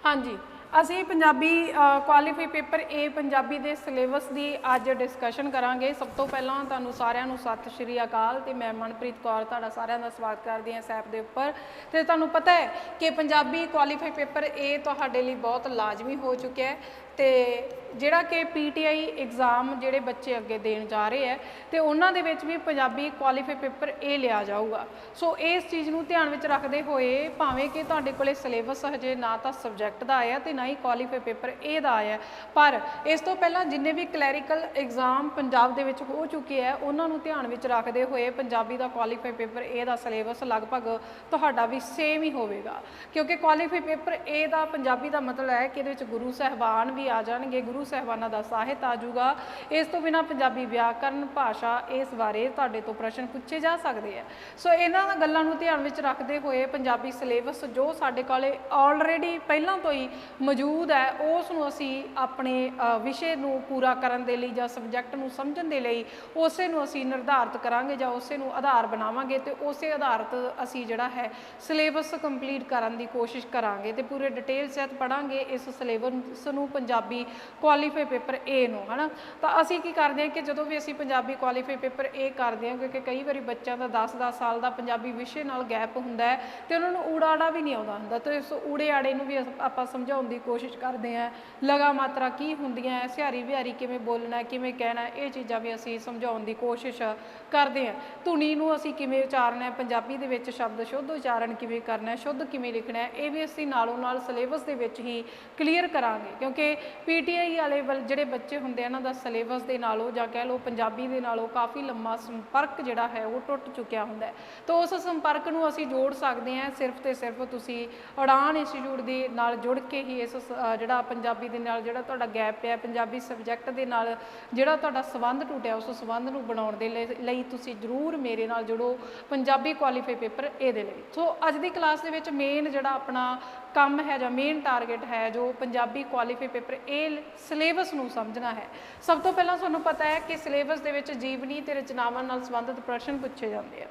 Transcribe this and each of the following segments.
हाँ जी, ਅਸੀਂ Punjabi qualify paper ਏ ਪੰਜਾਬੀ ਦੇ ਸਿਲੇਬਸ ਦੀ ਅੱਜ ਡਿਸਕਸ਼ਨ ਕਰਾਂਗੇ। ਸਭ ਤੋਂ ਪਹਿਲਾਂ ਤੁਹਾਨੂੰ ਸਾਰਿਆਂ ਨੂੰ ਸਤਿ ਸ਼੍ਰੀ ਅਕਾਲ ਤੇ ਮੈਂ ਮਨਪ੍ਰੀਤ ਕੌਰ ਤੁਹਾਡਾ ਸਾਰਿਆਂ ਦਾ ਸਵਾਗਤ ਕਰਦੀ ਹਾਂ ਇਸ ਐਪ ਦੇ ਉੱਪਰ। ਤੇ ਤੁਹਾਨੂੰ ਪਤਾ ਹੈ ਕਿ ਪੰਜਾਬੀ ਕੁਆਲੀਫਾਈ ਪੇਪਰ ਏ ਤੁਹਾਡੇ ਲਈ ਬਹੁਤ ਲਾਜ਼ਮੀ ਹੋ ਚੁੱਕਿਆ ਹੈ ਤੇ ਜਿਹੜਾ ਕਿ ਪੀਟੀਆਈ ਐਗਜ਼ਾਮ ਜਿਹੜੇ ਬੱਚੇ ਅੱਗੇ ਦੇਣ ਜਾ ਰਹੇ ਹੈ ਤੇ ਉਹਨਾਂ ਦੇ ਵਿੱਚ ਵੀ ਪੰਜਾਬੀ ਕੁਆਲੀਫਾਈ ਪੇਪਰ ਏ ਲਿਆ ਜਾਊਗਾ। ਸੋ ਇਸ ਚੀਜ਼ ਨੂੰ ਧਿਆਨ ਵਿੱਚ ਰੱਖਦੇ ਹੋਏ ਭਾਵੇਂ ਕਿ ਤੁਹਾਡੇ ਕੋਲੇ ਸਿਲੇਬਸ ਹਜੇ ਨਾ ਤਾਂ ਸਬਜੈਕਟ ਦਾ ਆਇਆ ਤੇ ਨਾ ਹੀ ਕੁਆਲੀਫਾਈ ਪੇਪਰ ਏ ਦਾ ਆਇਆ, ਪਰ ਇਸ ਤੋਂ ਪਹਿਲਾਂ ਜਿੰਨੇ ਵੀ ਕਲੈਰੀਕਲ ਐਗਜ਼ਾਮ ਪੰਜਾਬ ਦੇ ਵਿੱਚ ਹੋ ਚੁੱਕੇ ਹੈ ਉਹਨਾਂ ਨੂੰ ਧਿਆਨ ਵਿੱਚ ਰੱਖਦੇ ਹੋਏ ਪੰਜਾਬੀ ਦਾ ਕੁਆਲੀਫਾਈ ਪੇਪਰ ਏ ਦਾ ਸਿਲੇਬਸ ਲਗਭਗ ਤੁਹਾਡਾ ਵੀ ਸੇਮ ਹੀ ਹੋਵੇਗਾ, ਕਿਉਂਕਿ ਕੁਆਲੀਫਾਈ ਪੇਪਰ ਏ ਦਾ ਪੰਜਾਬੀ ਦਾ ਮਤਲਬ ਹੈ ਕਿ ਇਹਦੇ ਵਿੱਚ ਗੁਰੂ ਸਾਹਿਬਾਨ ਵੀ ਆ ਜਾਣਗੇ, ਗੁਰੂ ਸਾਹਿਬਾਨਾਂ ਦਾ ਸਾਹਿਤ ਆ ਜਾਊਗਾ। ਇਸ ਤੋਂ ਬਿਨਾਂ ਪੰਜਾਬੀ ਵਿਆਕਰਨ ਭਾਸ਼ਾ ਇਸ ਬਾਰੇ ਤੁਹਾਡੇ ਤੋਂ ਪ੍ਰਸ਼ਨ ਪੁੱਛੇ ਜਾ ਸਕਦੇ ਆ। ਸੋ ਇਹਨਾਂ ਗੱਲਾਂ ਨੂੰ ਧਿਆਨ ਵਿੱਚ ਰੱਖਦੇ ਹੋਏ ਪੰਜਾਬੀ ਸਿਲੇਬਸ ਜੋ ਸਾਡੇ ਕੋਲੇ ਆਲਰੇਡੀ ਪਹਿਲਾਂ ਤੋਂ ਹੀ ਮੌਜੂਦ ਹੈ ਉਸ ਨੂੰ ਅਸੀਂ ਆਪਣੇ ਵਿਸ਼ੇ ਨੂੰ ਪੂਰਾ ਕਰਨ ਦੇ ਲਈ ਜਾਂ ਸਬਜੈਕਟ ਨੂੰ ਸਮਝਣ ਦੇ ਲਈ ਉਸੇ ਨੂੰ ਅਸੀਂ ਨਿਰਧਾਰਿਤ ਕਰਾਂਗੇ ਜਾਂ ਉਸੇ ਨੂੰ ਆਧਾਰ ਬਣਾਵਾਂਗੇ ਤੇ ਉਸੇ ਆਧਾਰਿਤ ਅਸੀਂ ਜਿਹੜਾ ਹੈ ਸਿਲੇਬਸ ਕੰਪਲੀਟ ਕਰਨ ਦੀ ਕੋਸ਼ਿਸ਼ ਕਰਾਂਗੇ ਤੇ ਪੂਰੇ ਡਿਟੇਲ ਸਹਿਤ ਪੜਾਂਗੇ ਇਸ ਸਿਲੇਬਸ ਨੂੰ ਪੰਜਾਬੀ ਕੁਆਲੀਫਾਈ ਪੇਪਰ ਏ ਨੂੰ, ਹੈ ਨਾ। ਤਾਂ ਅਸੀਂ ਕੀ ਕਰਦੇ ਹਾਂ ਕਿ ਜਦੋਂ ਵੀ ਅਸੀਂ ਪੰਜਾਬੀ ਕੁਆਲੀਫਾਈ ਪੇਪਰ ਏ ਕਰਦੇ ਹਾਂ, ਕਿਉਂਕਿ ਕਈ ਵਾਰੀ ਬੱਚਿਆਂ ਦਾ 10-10 ਸਾਲ ਦਾ ਪੰਜਾਬੀ ਵਿਸ਼ੇ ਨਾਲ ਗੈਪ ਹੁੰਦਾ ਹੈ ਤੇ ਉਹਨਾਂ ਨੂੰ ਊੜਾ ਆੜਾ ਵੀ ਨਹੀਂ ਆਉਂਦਾ ਹੁੰਦਾ, ਤੇ ਇਸ ਊੜੇ ਆੜੇ ਨੂੰ ਵੀ ਆਪਾਂ ਸਮਝਾਉਣ ਦੀ ਕੋਸ਼ਿਸ਼ ਕਰਦੇ ਹਾਂ। ਲਗਾ ਮਾਤਰਾ ਕੀ ਹੁੰਦੀਆਂ ਹੈ, ਸਿਹਾਰੀ ਬਿਹਾਰੀ ਕਿਵੇਂ ਬੋਲਣਾ, ਕਿਵੇਂ ਕਹਿਣਾ, ਇਹ ਚੀਜ਼ਾਂ ਵੀ ਅਸੀਂ ਸਮਝਾਉਣ ਦੀ ਕੋਸ਼ਿਸ਼ ਕਰਦੇ ਹਾਂ। ਧੁਨੀ ਨੂੰ ਅਸੀਂ ਕਿਵੇਂ ਉਚਾਰਨਾ ਹੈ, ਪੰਜਾਬੀ ਦੇ ਵਿੱਚ ਸ਼ਬਦ ਸ਼ੁੱਧ ਉਚਾਰਨ ਕਿਵੇਂ ਕਰਨਾ, ਸ਼ੁੱਧ ਕਿਵੇਂ ਲਿਖਣਾ ਹੈ, ਇਹ ਵੀ ਅਸੀਂ ਨਾਲੋਂ ਨਾਲ ਸਿਲੇਬਸ ਦੇ ਵਿੱਚ ਹੀ ਕਲੀਅਰ ਕਰਾਂਗੇ, ਕਿਉਂਕਿ ਪੀਟੀਆਈ ਵਾਲੇ ਜਿਹੜੇ ਬੱਚੇ ਹੁੰਦੇ ਇਹਨਾਂ ਦਾ ਸਿਲੇਬਸ ਦੇ ਨਾਲੋਂ ਜਾਂ ਕਹਿ ਲਓ ਪੰਜਾਬੀ ਦੇ ਨਾਲੋਂ ਕਾਫੀ ਲੰਮਾ ਸੰਪਰਕ ਜਿਹੜਾ ਹੈ ਉਹ ਟੁੱਟ ਚੁੱਕਿਆ ਹੁੰਦਾ ਹੈ। ਤਾਂ ਉਸ ਸੰਪਰਕ ਨੂੰ ਅਸੀਂ ਜੋੜ ਸਕਦੇ ਹਾਂ ਸਿਰਫ ਤੇ ਸਿਰਫ ਤੁਸੀਂ ਉਡਾਨ ਇੰਸਟੀਚਿਊਟ ਦੇ ਨਾਲ ਜੁੜ ਕੇ ਹੀ। ਇਸ ਜਿਹੜਾ ਪੰਜਾਬੀ ਦੇ ਨਾਲ ਜਿਹੜਾ ਤੁਹਾਡਾ ਗੈਪ ਪਿਆ, ਪੰਜਾਬੀ ਸਬਜੈਕਟ ਦੇ ਨਾਲ ਜਿਹੜਾ ਤੁਹਾਡਾ ਸੰਬੰਧ ਟੁੱਟਿਆ, ਉਸ ਸੰਬੰਧ ਨੂੰ ਬਣਾਉਣ ਦੇ ਲਈ ਤੁਸੀਂ ਜ਼ਰੂਰ ਮੇਰੇ ਨਾਲ ਜੁੜੋ ਪੰਜਾਬੀ ਕੁਆਲੀਫਾਈ ਪੇਪਰ ਏ ਦੇ ਲਈ। ਸੋ ਅੱਜ ਦੀ ਕਲਾਸ ਦੇ ਵਿੱਚ ਮੇਨ ਜਿਹੜਾ ਆਪਣਾ ਕੰਮ ਹੈ ਜਾਂ ਮੇਨ ਟਾਰਗੇਟ ਹੈ ਜੋ ਪੰਜਾਬੀ ਕੁਆਲੀਫਾਈ ਪੇਪਰ ਏ ਸਿਲੇਬਸ ਨੂੰ ਸਮਝਣਾ ਹੈ। ਸਭ ਤੋਂ ਪਹਿਲਾਂ ਤੁਹਾਨੂੰ ਪਤਾ ਹੈ ਕਿ ਸਿਲੇਬਸ ਦੇ ਵਿੱਚ ਜੀਵਨੀ ਤੇ ਰਚਨਾਵਾਂ ਨਾਲ ਸੰਬੰਧਿਤ ਪ੍ਰਸ਼ਨ ਪੁੱਛੇ ਜਾਂਦੇ ਆ।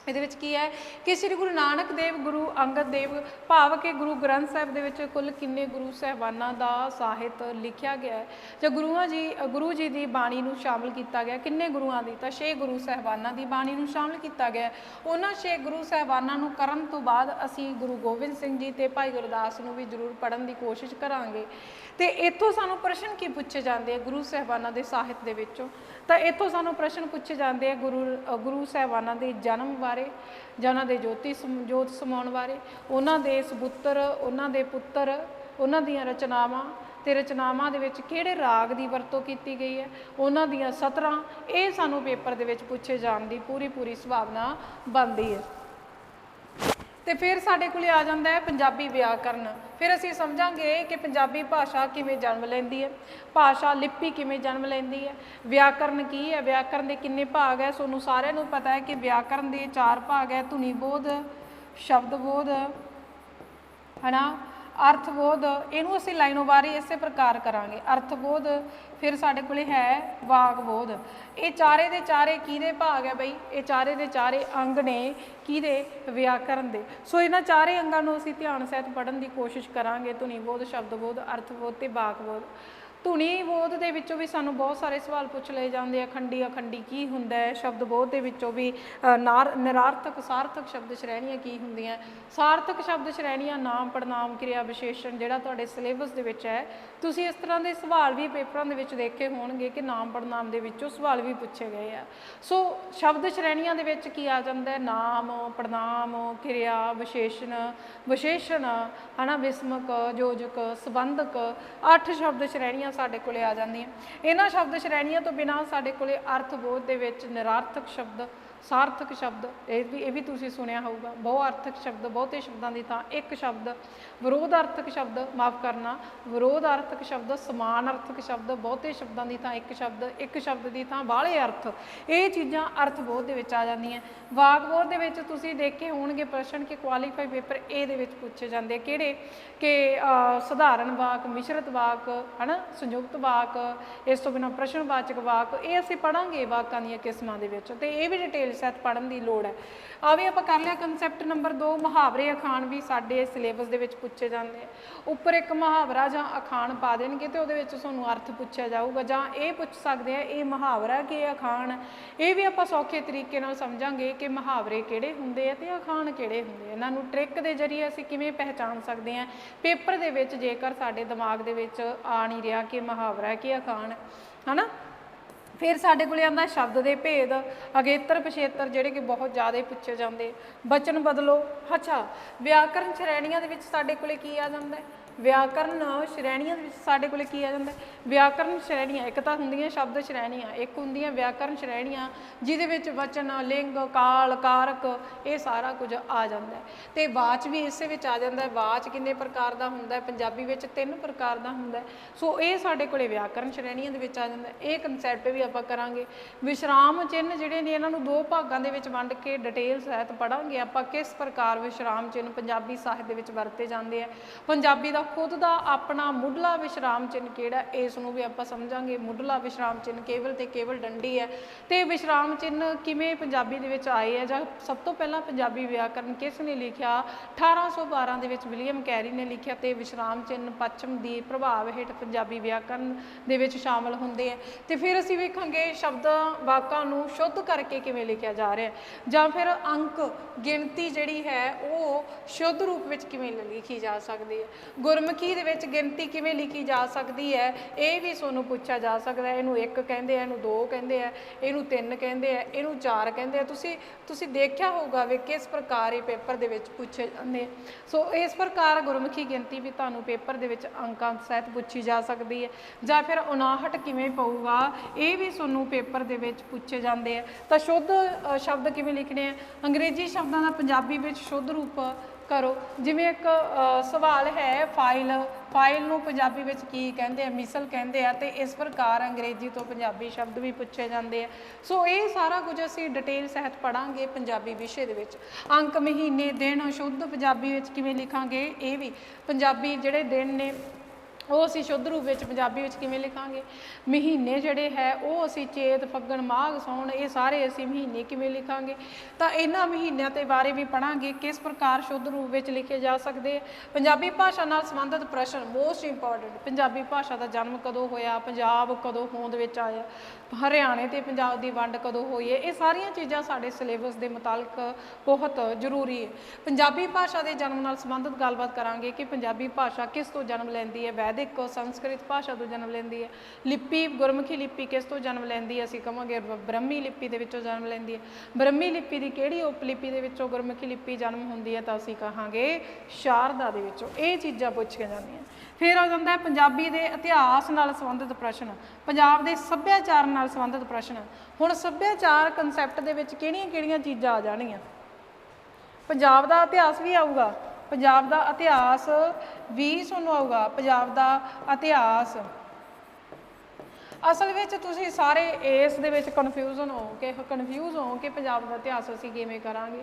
ਇਹਦੇ ਵਿੱਚ ਕੀ ਹੈ ਕਿ ਸ੍ਰੀ ਗੁਰੂ ਨਾਨਕ ਦੇਵ, ਗੁਰੂ ਅੰਗਦ ਦੇਵ ਭਾਵ ਕਿ ਗੁਰੂ ਗ੍ਰੰਥ ਸਾਹਿਬ ਦੇ ਵਿੱਚ ਕੁੱਲ ਕਿੰਨੇ ਗੁਰੂ ਸਾਹਿਬਾਨਾਂ ਦਾ ਸਾਹਿਤ ਲਿਖਿਆ ਗਿਆ ਹੈ ਜਾਂ ਗੁਰੂ ਜੀ ਦੀ ਬਾਣੀ ਨੂੰ ਸ਼ਾਮਲ ਕੀਤਾ ਗਿਆ, ਕਿੰਨੇ ਗੁਰੂਆਂ ਦੀ, ਤਾਂ 6 ਗੁਰੂ ਸਾਹਿਬਾਨਾਂ ਦੀ ਬਾਣੀ ਨੂੰ ਸ਼ਾਮਲ ਕੀਤਾ ਗਿਆ। ਉਹਨਾਂ 6 ਗੁਰੂ ਸਾਹਿਬਾਨਾਂ ਨੂੰ ਕਰਨ ਤੋਂ ਬਾਅਦ ਅਸੀਂ ਗੁਰੂ ਗੋਬਿੰਦ ਸਿੰਘ ਜੀ ਤੇ ਭਾਈ ਗੁਰਦਾਸ ਨੂੰ ਵੀ ਜ਼ਰੂਰ ਪੜ੍ਹਨ ਦੀ ਕੋਸ਼ਿਸ਼ ਕਰਾਂਗੇ। ਤੇ ਇੱਥੋਂ ਸਾਨੂੰ ਪ੍ਰਸ਼ਨ ਕੀ ਪੁੱਛੇ ਜਾਂਦੇ ਆ ਗੁਰੂ ਸਾਹਿਬਾਨਾਂ ਦੇ ਸਾਹਿਤ ਦੇ ਵਿੱਚੋਂ, ਤਾਂ ਇੱਥੋਂ ਸਾਨੂੰ ਪ੍ਰਸ਼ਨ ਪੁੱਛੇ ਜਾਂਦੇ ਆ ਗੁਰੂ ਸਾਹਿਬਾਨਾਂ ਦੇ ਜਨਮ ਬਾਰੇ ਜਾਂ ਉਹਨਾਂ ਦੇ ਜੋਤ ਸਮਾਉਣ ਬਾਰੇ, ਉਹਨਾਂ ਦੇ ਸਪੁੱਤਰ, ਉਹਨਾਂ ਦੇ ਪੁੱਤਰ, ਉਹਨਾਂ ਦੀਆਂ ਰਚਨਾਵਾਂ ਤੇ ਰਚਨਾਵਾਂ ਦੇ ਵਿੱਚ ਕਿਹੜੇ ਰਾਗ ਦੀ ਵਰਤੋਂ ਕੀਤੀ ਗਈ ਹੈ, ਉਹਨਾਂ ਦੀਆਂ ਸਤਰਾਂ, ਇਹ ਸਾਨੂੰ ਪੇਪਰ ਦੇ ਵਿੱਚ ਪੁੱਛੇ ਜਾਣ ਦੀ ਪੂਰੀ ਸੰਭਾਵਨਾ ਬਣਦੀ ਹੈ। ਤੇ ਫਿਰ ਸਾਡੇ ਕੋਲ ਆ ਜਾਂਦਾ ਹੈ ਪੰਜਾਬੀ ਵਿਆਕਰਨ। ਫਿਰ ਅਸੀਂ ਸਮਝਾਂਗੇ ਕਿ ਪੰਜਾਬੀ ਭਾਸ਼ਾ ਕਿਵੇਂ ਜਨਮ ਲੈਂਦੀ ਹੈ, ਭਾਸ਼ਾ ਲਿਪੀ ਕਿਵੇਂ ਜਨਮ ਲੈਂਦੀ ਹੈ, ਵਿਆਕਰਨ ਕੀ ਹੈ, ਵਿਆਕਰਨ ਦੇ ਕਿੰਨੇ ਭਾਗ ਹੈ। ਤੁਹਾਨੂੰ ਸਾਰਿਆਂ ਨੂੰ ਪਤਾ ਹੈ ਕਿ ਵਿਆਕਰਨ ਦੇ 4 ਭਾਗ ਹੈ, ਧੁਨੀ ਬੋਧ, ਸ਼ਬਦ ਬੋਧ, ਹੈ ਨਾ, ਅਰਥ ਬੋਧ। ਇਹਨੂੰ ਅਸੀਂ ਲਾਈਨੋਂ ਵਾਰੀ ਇਸੇ ਪ੍ਰਕਾਰ ਕਰਾਂਗੇ, ਅਰਥ ਬੋਧ, ਫਿਰ ਸਾਡੇ ਕੋਲ ਹੈ ਵਾਕ ਬੋਧ। ਇਹ ਚਾਰੇ ਦੇ ਚਾਰੇ ਕਿਹਦੇ ਭਾਗ ਹੈ ਬਈ, ਇਹ ਚਾਰੇ ਦੇ ਚਾਰੇ ਅੰਗ ਨੇ ਕਿਹਦੇ, ਵਿਆਕਰਨ ਦੇ। ਸੋ ਇਹਨਾਂ ਚਾਰੇ ਅੰਗਾਂ ਨੂੰ ਅਸੀਂ ਧਿਆਨ ਸਹਿਤ ਪੜ੍ਹਨ ਦੀ ਕੋਸ਼ਿਸ਼ ਕਰਾਂਗੇ, ਧੁਨੀ ਬੋਧ, ਸ਼ਬਦ ਬੋਧ, ਅਰਥ ਬੋਧ ਤੇ ਵਾਕ ਬੋਧ। ਧੁਨੀ ਬੋਧ ਦੇ ਵਿੱਚੋਂ ਵੀ ਸਾਨੂੰ ਬਹੁਤ ਸਾਰੇ ਸਵਾਲ ਪੁੱਛ ਲਏ ਜਾਂਦੇ ਆ, ਖੰਡੀ ਅਖੰਡੀ ਕੀ ਹੁੰਦਾ ਹੈ। ਸ਼ਬਦ ਬੋਧ ਦੇ ਵਿੱਚੋਂ ਵੀ ਨਿਰਾਰਥਕ ਸਾਰਥਕ ਸ਼ਬਦ ਸ਼੍ਰੇਣੀਆਂ ਕੀ ਹੁੰਦੀਆਂ। ਸਾਰਥਕ ਸ਼ਬਦ ਸ਼੍ਰੇਣੀਆਂ ਨਾਮ, ਪੜਨਾਮ, ਕਿਰਿਆ, ਵਿਸ਼ੇਸ਼ਣ ਜਿਹੜਾ ਤੁਹਾਡੇ ਸਿਲੇਬਸ ਦੇ ਵਿੱਚ ਹੈ। ਤੁਸੀਂ ਇਸ ਤਰ੍ਹਾਂ ਦੇ ਸਵਾਲ ਵੀ ਪੇਪਰਾਂ ਦੇ ਵਿੱਚ ਦੇਖੇ ਹੋਣਗੇ ਕਿ ਨਾਮ ਪੜਨਾਮ ਦੇ ਵਿੱਚੋਂ ਸਵਾਲ ਵੀ ਪੁੱਛੇ ਗਏ ਆ। ਸੋ ਸ਼ਬਦ ਸ਼੍ਰੇਣੀਆਂ ਦੇ ਵਿੱਚ ਕੀ ਆ ਜਾਂਦਾ ਹੈ, ਨਾਮ, ਪੜਨਾਮ, ਕਿਰਿਆ, ਵਿਸ਼ੇਸ਼ਣ, ਹੈ ਨਾ, ਵਿਸਮਕ, ਯੋਜਕ, ਸੰਬੰਧਕ, 8 ਸ਼ਬਦ ਸ਼੍ਰੇਣੀਆਂ ਸਾਡੇ ਕੋਲੇ ਆ ਜਾਂਦੀਆਂ। ਇਹਨਾਂ ਸ਼ਬਦ ਸ਼੍ਰੇਣੀਆਂ ਤੋਂ ਬਿਨਾਂ ਸਾਡੇ ਕੋਲੇ ਅਰਥ ਬੋਧ ਦੇ ਵਿੱਚ ਨਿਰਾਰਥਕ ਸ਼ਬਦ, ਸਾਰਥਕ ਸ਼ਬਦ, ਇਹ ਵੀ ਤੁਸੀਂ ਸੁਣਿਆ ਹੋਊਗਾ, ਬਹੁਅਰਥਕ ਸ਼ਬਦ, ਬਹੁਤੇ ਸ਼ਬਦਾਂ ਦੀ ਥਾਂ ਇੱਕ ਸ਼ਬਦ, ਵਿਰੋਧਾਰਥਕ ਸ਼ਬਦ, ਮਾਫ ਕਰਨਾ, ਵਿਰੋਧਾਰਥਕ ਸ਼ਬਦ, ਸਮਾਨ ਅਰਥਕ ਸ਼ਬਦ, ਬਹੁਤੇ ਸ਼ਬਦਾਂ ਦੀ ਥਾਂ ਇੱਕ ਸ਼ਬਦ, ਇੱਕ ਸ਼ਬਦ ਦੀ ਥਾਂ ਬਾਹਲੇ ਅਰਥ, ਇਹ ਚੀਜ਼ਾਂ ਅਰਥ ਬੋਧ ਦੇ ਵਿੱਚ ਆ ਜਾਂਦੀਆਂ। ਵਾਕ ਬੋਧ ਦੇ ਵਿੱਚ ਤੁਸੀਂ ਦੇਖੇ ਹੋਣਗੇ ਪ੍ਰਸ਼ਨ ਕਿ ਕੁਆਲੀਫਾਈ ਪੇਪਰ ਏ ਦੇ ਵਿੱਚ ਪੁੱਛੇ ਜਾਂਦੇ ਕਿਹੜੇ, ਕਿ ਸਧਾਰਨ ਵਾਕ, ਮਿਸ਼ਰਤ ਵਾਕ, ਹੈ ਨਾ, ਸੰਯੁਕਤ ਵਾਕ, ਇਸ ਤੋਂ ਬਿਨਾਂ ਪ੍ਰਸ਼ਨਵਾਚਕ ਵਾਕ। ਇਹ ਅਸੀਂ ਪੜ੍ਹਾਂਗੇ ਵਾਕਾਂ ਦੀਆਂ ਕਿਸਮਾਂ ਦੇ ਵਿੱਚ, ਤੇ ਇਹ ਵੀ ਡਿਟੇਲ ਸਹਿਤ ਪੜ੍ਹਨ ਦੀ ਲੋੜ ਹੈ। ਆ ਵੀ ਆਪਾਂ ਕਰ ਲਿਆ ਕੰਸੈਪਟ ਨੰਬਰ 2। ਮੁਹਾਵਰੇ ਅਖਾਣ ਵੀ ਸਾਡੇ ਸਿਲੇਬਸ ਦੇ ਵਿੱਚ ਪੁੱਛੇ ਜਾਂਦੇ ਆ। ਉੱਪਰ ਇੱਕ ਮੁਹਾਵਰਾ ਜਾਂ ਅਖਾਣ ਪਾ ਦੇਣਗੇ ਤੇ ਉਹਦੇ ਵਿੱਚ ਤੁਹਾਨੂੰ ਅਰਥ ਪੁੱਛਿਆ ਜਾਊਗਾ, ਜਾਂ ਇਹ ਪੁੱਛ ਸਕਦੇ ਆ ਇਹ ਮੁਹਾਵਰਾ ਕਿ ਇਹ ਅਖਾਣ। ਇਹ ਵੀ ਆਪਾਂ ਸੌਖੇ ਤਰੀਕੇ ਨਾਲ ਸਮਝਾਂਗੇ ਕਿ ਮੁਹਾਵਰੇ ਕਿਹੜੇ ਹੁੰਦੇ ਆ ਤੇ ਅਖਾਣ ਕਿਹੜੇ ਹੁੰਦੇ ਆ। ਇਹਨਾਂ ਨੂੰ ਟ੍ਰਿਕ ਦੇ ਜ਼ਰੀਏ ਅਸੀਂ ਕਿਵੇਂ ਪਹਿਚਾਣ ਸਕਦੇ ਹਾਂ ਪੇਪਰ ਦੇ ਵਿੱਚ, ਜੇਕਰ ਸਾਡੇ ਦਿਮਾਗ ਦੇ ਵਿੱਚ ਆ ਨਹੀਂ ਰਿਹਾ ਕਿ ਮੁਹਾਵਰਾ ਕਿ ਅਖਾਣ ਹੈ ਨਾ। ਫਿਰ ਸਾਡੇ ਕੋਲ ਆਉਂਦਾ ਸ਼ਬਦ ਦੇ ਭੇਦ, ਅਗੇਤਰ ਪਿਛੇਤਰ ਜਿਹੜੇ ਕਿ ਬਹੁਤ ਜ਼ਿਆਦਾ ਪੁੱਛੇ ਜਾਂਦੇ। ਬਚਨ ਬਦਲੋ। ਅੱਛਾ, ਵਿਆਕਰਨ ਸ਼੍ਰੇਣੀਆਂ ਦੇ ਵਿੱਚ ਸਾਡੇ ਕੋਲੇ ਕੀ ਆ ਜਾਂਦਾ ਹੈ? ਵਿਆਕਰਨ ਸ਼੍ਰੇਣੀਆਂ ਦੇ ਵਿੱਚ ਸਾਡੇ ਕੋਲੇ ਕੀ ਆ ਜਾਂਦਾ? ਵਿਆਕਰਨ ਸ਼੍ਰੇਣੀਆਂ ਇੱਕ ਤਾਂ ਹੁੰਦੀਆਂ ਸ਼ਬਦ ਸ਼੍ਰੇਣੀਆਂ, ਇੱਕ ਹੁੰਦੀਆਂ ਵਿਆਕਰਨ ਸ਼੍ਰੇਣੀਆਂ ਜਿਹਦੇ ਵਿੱਚ ਵਚਨ, ਲਿੰਗ, ਕਾਲ, ਕਾਰਕ ਇਹ ਸਾਰਾ ਕੁਝ ਆ ਜਾਂਦਾ ਹੈ। ਤੇ ਵਾਚ ਵੀ ਇਸੇ ਵਿੱਚ ਆ ਜਾਂਦਾ ਹੈ। ਵਾਚ ਕਿੰਨੇ ਪ੍ਰਕਾਰ ਦਾ ਹੁੰਦਾ ਹੈ? ਪੰਜਾਬੀ ਵਿੱਚ 3 ਪ੍ਰਕਾਰ ਦਾ ਹੁੰਦਾ ਹੈ। ਸੋ ਇਹ ਸਾਡੇ ਕੋਲੇ ਵਿਆਕਰਨ ਸ਼੍ਰੇਣੀਆਂ ਦੇ ਵਿੱਚ ਆ ਜਾਂਦਾ। ਇਹ ਕਨਸੈਪਟ ਵੀ ਆਪਾਂ ਕਰਾਂਗੇ। ਵਿਸ਼ਰਾਮ ਚਿੰਨ੍ਹ ਜਿਹੜੇ ਨੇ ਇਹਨਾਂ ਨੂੰ 2 ਭਾਗਾਂ ਦੇ ਵਿੱਚ ਵੰਡ ਕੇ ਡਿਟੇਲ ਸਹਿਤ ਪੜਾਂਗੇ ਆਪਾਂ, ਕਿਸ ਪ੍ਰਕਾਰ ਵਿਸ਼ਰਾਮ ਚਿੰਨ੍ਹ ਪੰਜਾਬੀ ਸਾਹਿਤ ਦੇ ਵਿੱਚ ਵਰਤੇ ਜਾਂਦੇ ਆ। ਪੰਜਾਬੀ ਦਾ ਖੁਦ ਦਾ ਆਪਣਾ ਮੁੱਢਲਾ ਵਿਸ਼ਰਾਮ ਚਿੰਨ੍ਹ ਕਿਹੜਾ, ਇਸ ਨੂੰ ਵੀ ਆਪਾਂ ਸਮਝਾਂਗੇ। ਮੁੱਢਲਾ ਵਿਸ਼ਰਾਮ ਚਿੰਨ੍ਹ ਕੇਵਲ ਤੇ ਕੇਵਲ ਡੰਡੀ ਹੈ। ਤੇ ਵਿਸ਼ਰਾਮ ਚਿੰਨ੍ਹ ਕਿਵੇਂ ਪੰਜਾਬੀ ਦੇ ਵਿੱਚ ਆਏ ਆ, ਜਾਂ ਸਭ ਤੋਂ ਪਹਿਲਾਂ ਪੰਜਾਬੀ ਵਿਆਕਰਨ ਕਿਸ ਨੇ ਲਿਖਿਆ? 1812 ਦੇ ਵਿੱਚ ਵਿਲੀਅਮ ਕੈਰੀ ਨੇ ਲਿਖਿਆ। ਤੇ ਵਿਸ਼ਰਾਮ ਚਿੰਨ੍ਹ ਪੱਛਮ ਦੀ ਪ੍ਰਭਾਵ ਹੇਠ ਪੰਜਾਬੀ ਵਿਆਕਰਨ ਦੇ ਵਿੱਚ ਸ਼ਾਮਲ ਹੁੰਦੇ ਆ। ਤੇ ਫਿਰ ਅਸੀਂ ਵੇਖਾਂਗੇ ਸ਼ਬਦਾਂ ਵਾਕਾਂ ਨੂੰ ਸ਼ੁੱਧ ਕਰਕੇ ਕਿਵੇਂ ਲਿਖਿਆ ਜਾ ਰਿਹਾ, ਜਾਂ ਫਿਰ ਅੰਕ ਗਿਣਤੀ ਜਿਹੜੀ ਹੈ ਉਹ ਸ਼ੁੱਧ ਰੂਪ ਵਿੱਚ ਕਿਵੇਂ ਲਿਖੀ ਜਾ ਸਕਦੀ ਹੈ। ਗੁਰਮੁਖੀ ਦੇ ਵਿੱਚ ਗਿਣਤੀ ਕਿਵੇਂ ਲਿਖੀ ਜਾ ਸਕਦੀ ਹੈ, ਇਹ ਵੀ ਤੁਹਾਨੂੰ ਪੁੱਛਿਆ ਜਾ ਸਕਦਾ ਹੈ। ਇਹਨੂੰ 1 ਕਹਿੰਦੇ ਆ, ਇਹਨੂੰ 2 ਕਹਿੰਦੇ ਆ, ਇਹਨੂੰ 3 ਕਹਿੰਦੇ ਆ, ਇਹਨੂੰ 4 ਕਹਿੰਦੇ ਆ। ਤੁਸੀਂ ਦੇਖਿਆ ਹੋਊਗਾ ਵੀ ਕਿਸ ਪ੍ਰਕਾਰ ਇਹ ਪੇਪਰ ਦੇ ਵਿੱਚ ਪੁੱਛੇ ਜਾਂਦੇ। ਸੋ ਇਸ ਪ੍ਰਕਾਰ ਗੁਰਮੁਖੀ ਗਿਣਤੀ ਵੀ ਤੁਹਾਨੂੰ ਪੇਪਰ ਦੇ ਵਿੱਚ ਅੰਕਾਂ ਸਹਿਤ ਪੁੱਛੀ ਜਾ ਸਕਦੀ ਹੈ। ਜਾਂ ਫਿਰ 59 ਕਿਵੇਂ ਪਊਗਾ, ਇਹ ਵੀ ਤੁਹਾਨੂੰ ਪੇਪਰ ਦੇ ਵਿੱਚ ਪੁੱਛੇ ਜਾਂਦੇ ਆ। ਤਾਂ ਸ਼ੁੱਧ ਸ਼ਬਦ ਕਿਵੇਂ ਲਿਖਣੇ ਆ? ਅੰਗਰੇਜ਼ੀ ਸ਼ਬਦਾਂ ਦਾ ਪੰਜਾਬੀ ਵਿੱਚ ਸ਼ੁੱਧ ਰੂਪ ਕਰੋ। ਜਿਵੇਂ ਇੱਕ ਸਵਾਲ ਹੈ, ਫਾਈਲ ਨੂੰ ਪੰਜਾਬੀ ਵਿੱਚ ਕੀ ਕਹਿੰਦੇ ਆ? ਮਿਸਲ ਕਹਿੰਦੇ ਆ। ਤੇ ਇਸ ਪ੍ਰਕਾਰ ਅੰਗਰੇਜ਼ੀ ਤੋਂ ਪੰਜਾਬੀ ਸ਼ਬਦ ਵੀ ਪੁੱਛੇ ਜਾਂਦੇ ਆ। ਸੋ ਇਹ ਸਾਰਾ ਕੁਝ ਅਸੀਂ ਡਿਟੇਲ ਸਹਿਤ ਪੜਾਂਗੇ ਪੰਜਾਬੀ ਵਿਸ਼ੇ ਦੇ ਵਿੱਚ। ਅੰਕ, ਮਹੀਨੇ, ਦਿਨ ਸ਼ੁੱਧ ਪੰਜਾਬੀ ਵਿੱਚ ਕਿਵੇਂ ਲਿਖਾਂਗੇ, ਇਹ ਵੀ ਪੰਜਾਬੀ ਜਿਹੜੇ ਦਿਨ ਨੇ ਉਹ ਅਸੀਂ ਸ਼ੁੱਧ ਰੂਪ ਵਿੱਚ ਪੰਜਾਬੀ ਵਿੱਚ ਕਿਵੇਂ ਲਿਖਾਂਗੇ। ਮਹੀਨੇ ਜਿਹੜੇ ਹੈ ਉਹ ਅਸੀਂ ਚੇਤ, ਫੱਗਣ, ਮਾਘ, ਸਾਉਣ, ਇਹ ਸਾਰੇ ਅਸੀਂ ਮਹੀਨੇ ਕਿਵੇਂ ਲਿਖਾਂਗੇ। ਤਾਂ ਇਹਨਾਂ ਮਹੀਨਿਆਂ ਦੇ ਬਾਰੇ ਵੀ ਪੜਾਂਗੇ, ਕਿਸ ਪ੍ਰਕਾਰ ਸ਼ੁੱਧ ਰੂਪ ਵਿੱਚ ਲਿਖੇ ਜਾ ਸਕਦੇ। ਪੰਜਾਬੀ ਭਾਸ਼ਾ ਨਾਲ ਸੰਬੰਧਿਤ ਪ੍ਰਸ਼ਨ ਮੋਸਟ ਇੰਪੋਰਟੈਂਟ। ਪੰਜਾਬੀ ਭਾਸ਼ਾ ਦਾ ਜਨਮ ਕਦੋਂ ਹੋਇਆ, ਪੰਜਾਬ ਕਦੋਂ ਹੋਂਦ ਵਿੱਚ ਆਇਆ, ਹਰਿਆਣੇ ਤੇ ਪੰਜਾਬ ਦੀ ਵੰਡ ਕਦੋਂ ਹੋਈ ਹੈ, ਇਹ ਸਾਰੀਆਂ ਚੀਜ਼ਾਂ ਸਾਡੇ ਸਿਲੇਬਸ ਦੇ ਮੁਤਾਲਕ ਬਹੁਤ ਜ਼ਰੂਰੀ ਹੈ। ਪੰਜਾਬੀ ਭਾਸ਼ਾ ਦੇ ਜਨਮ ਨਾਲ ਸੰਬੰਧਿਤ ਗੱਲਬਾਤ ਕਰਾਂਗੇ ਕਿ ਪੰਜਾਬੀ ਭਾਸ਼ਾ ਕਿਸ ਤੋਂ ਜਨਮ ਲੈਂਦੀ ਹੈ। ਵੈਦਿਕ ਸੰਸਕ੍ਰਿਤ ਭਾਸ਼ਾ ਤੋਂ ਜਨਮ ਲੈਂਦੀ ਹੈ। ਲਿਪੀ, ਗੁਰਮੁਖੀ ਲਿਪੀ ਕਿਸ ਤੋਂ ਜਨਮ ਲੈਂਦੀ ਹੈ? ਅਸੀਂ ਕਹਾਂਗੇ ਬ੍ਰਹਮੀ ਲਿਪੀ ਦੇ ਵਿੱਚੋਂ ਜਨਮ ਲੈਂਦੀ ਹੈ। ਬ੍ਰਹਮੀ ਲਿਪੀ ਦੀ ਕਿਹੜੀ ਉਪਲਿਪੀ ਦੇ ਵਿੱਚੋਂ ਗੁਰਮੁਖੀ ਲਿਪੀ ਜਨਮ ਹੁੰਦੀ ਹੈ? ਤਾਂ ਅਸੀਂ ਕਹਾਂਗੇ ਸ਼ਾਰਦਾ ਦੇ ਵਿੱਚੋਂ। ਇਹ ਚੀਜ਼ਾਂ ਪੁੱਛੀਆਂ ਜਾਂਦੀਆਂ। ਫਿਰ ਆ ਜਾਂਦਾ ਹੈ ਪੰਜਾਬੀ ਦੇ ਇਤਿਹਾਸ ਨਾਲ ਸੰਬੰਧਿਤ ਪ੍ਰਸ਼ਨ, ਪੰਜਾਬ ਦੇ ਸੱਭਿਆਚਾਰ ਨਾਲ ਸੰਬੰਧਿਤ ਪ੍ਰਸ਼ਨ। ਹੁਣ ਸੱਭਿਆਚਾਰ ਕਨਸੈਪਟ ਦੇ ਵਿੱਚ ਕਿਹੜੀਆਂ-ਕਿਹੜੀਆਂ ਚੀਜ਼ਾਂ ਆ ਜਾਣਗੀਆਂ? ਪੰਜਾਬ ਦਾ ਇਤਿਹਾਸ ਵੀ ਆਊਗਾ, ਪੰਜਾਬ ਦਾ ਇਤਿਹਾਸ ਵੀ ਤੁਹਾਨੂੰ ਆਊਗਾ। ਪੰਜਾਬ ਦਾ ਇਤਿਹਾਸ ਅਸਲ ਵਿੱਚ ਤੁਸੀਂ ਸਾਰੇ ਇਸ ਦੇ ਵਿੱਚ ਕਨਫਿਊਜ਼ ਹੋ ਕਿ ਪੰਜਾਬ ਦਾ ਇਤਿਹਾਸ ਅਸੀਂ ਕਿਵੇਂ ਕਰਾਂਗੇ।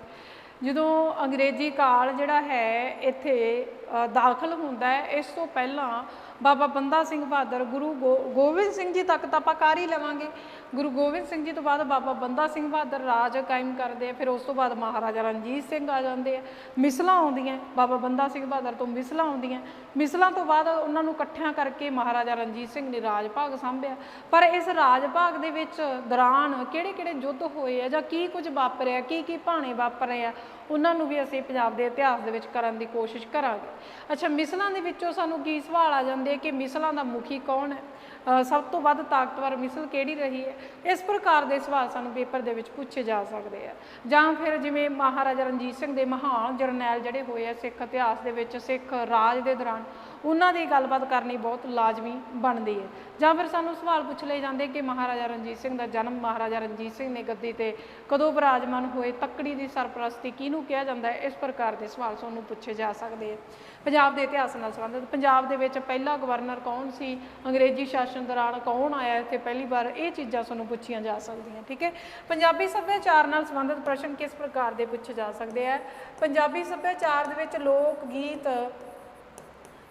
ਜਦੋਂ ਅੰਗਰੇਜ਼ੀ ਕਾਲ ਜਿਹੜਾ ਹੈ ਇੱਥੇ ਦਾਖਲ ਹੁੰਦਾ ਹੈ, ਇਸ ਤੋਂ ਪਹਿਲਾਂ ਬਾਬਾ ਬੰਦਾ ਸਿੰਘ ਬਹਾਦਰ, ਗੁਰੂ ਗੋਬਿੰਦ ਸਿੰਘ ਜੀ ਤੱਕ ਤਾਂ ਆਪਾਂ ਕਰ ਹੀ ਲਵਾਂਗੇ। ਗੁਰੂ ਗੋਬਿੰਦ ਸਿੰਘ ਜੀ ਤੋਂ ਬਾਅਦ ਬਾਬਾ ਬੰਦਾ ਸਿੰਘ ਬਹਾਦਰ ਰਾਜ ਕਾਇਮ ਕਰਦੇ ਆ। ਫਿਰ ਉਸ ਤੋਂ ਬਾਅਦ ਮਹਾਰਾਜਾ ਰਣਜੀਤ ਸਿੰਘ ਆ ਜਾਂਦੇ ਆ, ਮਿਸਲਾਂ ਆਉਂਦੀਆਂ। ਬਾਬਾ ਬੰਦਾ ਸਿੰਘ ਬਹਾਦਰ ਤੋਂ ਮਿਸਲਾਂ ਆਉਂਦੀਆਂ, ਮਿਸਲਾਂ ਤੋਂ ਬਾਅਦ ਉਹਨਾਂ ਨੂੰ ਇਕੱਠਿਆਂ ਕਰਕੇ ਮਹਾਰਾਜਾ ਰਣਜੀਤ ਸਿੰਘ ਨੇ ਰਾਜ ਭਾਗ ਸਾਂਭਿਆ। ਪਰ ਇਸ ਰਾਜ ਭਾਗ ਦੇ ਵਿੱਚ ਦੌਰਾਨ ਕਿਹੜੇ-ਕਿਹੜੇ ਯੁੱਧ ਹੋਏ ਆ, ਜਾਂ ਕੀ ਕੁਝ ਵਾਪਰਿਆ, ਕੀ ਭਾਣੇ ਵਾਪਰੇ ਆ, ਉਹਨਾਂ ਨੂੰ ਵੀ ਅਸੀਂ ਪੰਜਾਬ ਦੇ ਇਤਿਹਾਸ ਦੇ ਵਿੱਚ ਕਰਨ ਦੀ ਕੋਸ਼ਿਸ਼ ਕਰਾਂਗੇ। ਅੱਛਾ, ਮਿਸਲਾਂ ਦੇ ਵਿੱਚੋਂ ਸਾਨੂੰ ਕੀ ਸਵਾਲ ਆ ਜਾਂਦੇ ਕਿ ਮਿਸਲਾਂ ਦਾ ਮੁਖੀ ਕੌਣ ਹੈ, ਸਭ ਤੋਂ ਵੱਧ ਤਾਕਤਵਰ ਮਿਸਲ ਕਿਹੜੀ ਰਹੀ ਹੈ। ਇਸ ਪ੍ਰਕਾਰ ਦੇ ਸਵਾਲ ਸਾਨੂੰ ਪੇਪਰ ਦੇ ਵਿੱਚ ਪੁੱਛੇ ਜਾ ਸਕਦੇ ਆ। ਜਾਂ ਫਿਰ ਜਿਵੇਂ ਮਹਾਰਾਜਾ ਰਣਜੀਤ ਸਿੰਘ ਦੇ ਮਹਾਨ ਜਰਨੈਲ ਜਿਹੜੇ ਹੋਏ ਆ ਸਿੱਖ ਇਤਿਹਾਸ ਦੇ ਵਿੱਚ, ਸਿੱਖ ਰਾਜ ਦੇ ਦੌਰਾਨ, ਉਹਨਾਂ ਦੀ ਗੱਲਬਾਤ ਕਰਨੀ ਬਹੁਤ ਲਾਜ਼ਮੀ ਬਣਦੀ ਹੈ। ਜਾਂ ਫਿਰ ਸਾਨੂੰ ਸਵਾਲ ਪੁੱਛ ਲਏ ਜਾਂਦੇ ਕਿ ਮਹਾਰਾਜਾ ਰਣਜੀਤ ਸਿੰਘ ਦਾ ਜਨਮ, ਮਹਾਰਾਜਾ ਰਣਜੀਤ ਸਿੰਘ ਨੇ ਗੱਦੀ 'ਤੇ ਕਦੋਂ ਬਿਰਾਜਮਾਨ ਹੋਏ, ਤੱਕੜੀ ਦੀ ਸਰਪ੍ਰਸਤੀ ਕਿਹਨੂੰ ਕਿਹਾ ਜਾਂਦਾ ਹੈ। ਇਸ ਪ੍ਰਕਾਰ ਦੇ ਸਵਾਲ ਤੁਹਾਨੂੰ ਪੁੱਛੇ ਜਾ ਸਕਦੇ ਆ। ਪੰਜਾਬ ਦੇ ਇਤਿਹਾਸ ਨਾਲ ਸੰਬੰਧਿਤ, ਪੰਜਾਬ ਦੇ ਵਿੱਚ ਪਹਿਲਾ ਗਵਰਨਰ ਕੌਣ ਸੀ, ਅੰਗਰੇਜ਼ੀ ਸ਼ਾਸਨ ਦੌਰਾਨ ਕੌਣ ਆਇਆ ਇੱਥੇ ਪਹਿਲੀ ਵਾਰ, ਇਹ ਚੀਜ਼ਾਂ ਤੁਹਾਨੂੰ ਪੁੱਛੀਆਂ ਜਾ ਸਕਦੀਆਂ। ਠੀਕ ਹੈ। ਪੰਜਾਬੀ ਸੱਭਿਆਚਾਰ ਨਾਲ ਸੰਬੰਧਿਤ ਪ੍ਰਸ਼ਨ ਕਿਸ ਪ੍ਰਕਾਰ ਦੇ ਪੁੱਛੇ ਜਾ ਸਕਦੇ ਆ। ਪੰਜਾਬੀ ਸੱਭਿਆਚਾਰ ਦੇ ਵਿੱਚ ਲੋਕ ਗੀਤ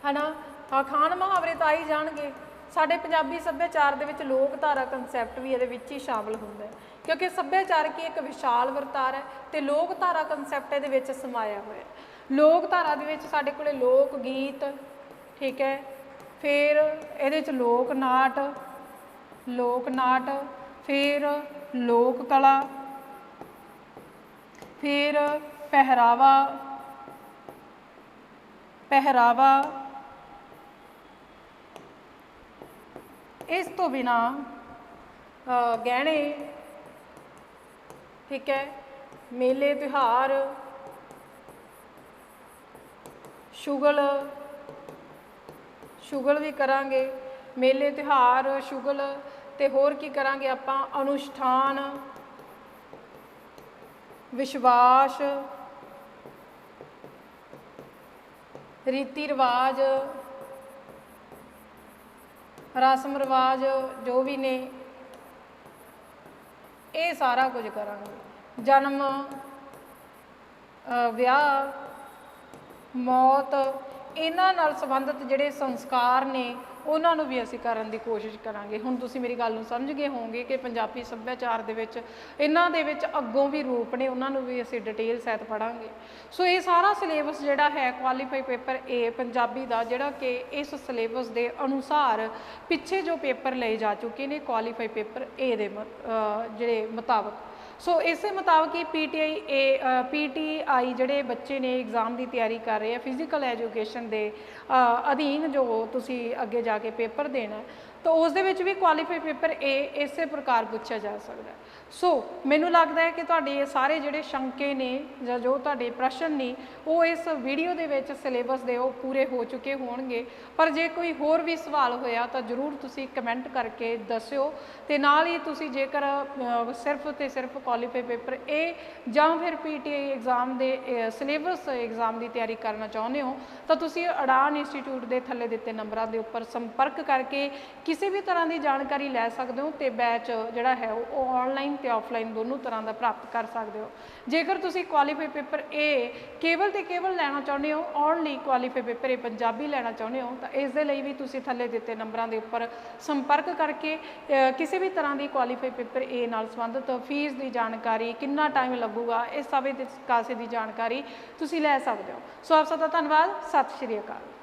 ਹੈ ਨਾ, ਅਖਾਣ, ਮੁਹਾਵਰੇ ਤਾਂ ਆਈ ਜਾਣਗੇ। ਸਾਡੇ ਪੰਜਾਬੀ ਸੱਭਿਆਚਾਰ ਦੇ ਵਿੱਚ ਲੋਕ ਧਾਰਾ ਕਨਸੈਪਟ ਵੀ ਇਹਦੇ ਵਿੱਚ ਹੀ ਸ਼ਾਮਲ ਹੁੰਦਾ ਹੈ। क्योंकि सभ्याचारक एक विशाल वरतार है तो लोकधारा कंसैप्ट ये समाया हुआ है। लोकधारा दे विच साडे कोले लोक गीत, ठीक है, फिर ये लोक नाट, फिर लोक कला, फिर पहरावा, इस तो बिना गहने, ठीक है, मेले त्यौहार, शुगल भी करांगे, मेले त्यौहार शुगल, ते होर की करांगे आपां अनुष्ठान, विश्वास, रीति रिवाज, रस्म रिवाज जो भी ने, ये सारा कुछ करांगे। जन्म, विआह, मौत, इन्हां नाल संबंधित जिहड़े संस्कार ने उन्होंने भी असी करन दी कोशिश करांगे। हुण तुसीं मेरी गल नूं समझ गए होवोगे कि पंजाबी सभ्याचार दे विच इन्हां दे विच अग्गों भी रूप ने, उन्होंने भी असी डिटेल सहित पढ़ांगे। सो ये सारा सिलेबस जिहड़ा है क्वालीफाई पेपर ए पंजाबी दा, जिहड़ा कि इस सिलेबस दे अनुसार पिछे जो पेपर लए जा चुके ने क्वालीफाई पेपर ए दे जिहड़े मुताबक। सो इस मुताबिक ही पीटीआई जिहड़े बच्चे ने एग्जाम की तैयारी कर रहे हैं, फिजिकल एजुकेशन के अधीन जो तुसी अगे जाके पेपर देना है, तो उस दे विच भी क्वालीफाई पेपर ए इस प्रकार पूछा जा सकता है। सो मैनू लगता है कि तुहाडे ये सारे जिहड़े शंके ने जां जो तुहाडे प्रश्न ने वो इस वीडियो दे विच सिलेबस दे वो पूरे हो चुके होणगे। पर जे कोई होर भी सवाल होया तो जरूर तुसी कमेंट करके दस्सिओ, ते नाल ही तुसी जेकर सिर्फ तो सिर्फ क्वालीफाई पेपर ए जां फिर पीटीआई एग्जाम दे सिलेबस एग्जाम की तैयारी करना चाहुंदे हो तो तुसी अड़ान इंस्टीट्यूट के थल्ले दिते नंबरां दे उपर संपर्क करके किसी भी तरह की जानकारी लै सकते हो, तो बैच जिहड़ा है वो ऑनलाइन तो ऑफलाइन दोनों तरह का प्राप्त कर सकते हो। जेकर तुसी क्वालीफाई पेपर ए केवल तो केवल लैना चाहुंदे हो, only qualify paper A Punjabi लैना चाहुंदे हो, तो इस दे लई भी तुसी थल्ले दिते नंबरां दे उपर संपर्क करके किसी भी तरह की क्वालीफाई पेपर ए नाल संबंधित फीस की जानकारी, कितना टाइम लगूगा, इस सब कासे की जानकारी तुसी लै सकते हो। सो आप सबका धन्यवाद। सत श्री अकाल।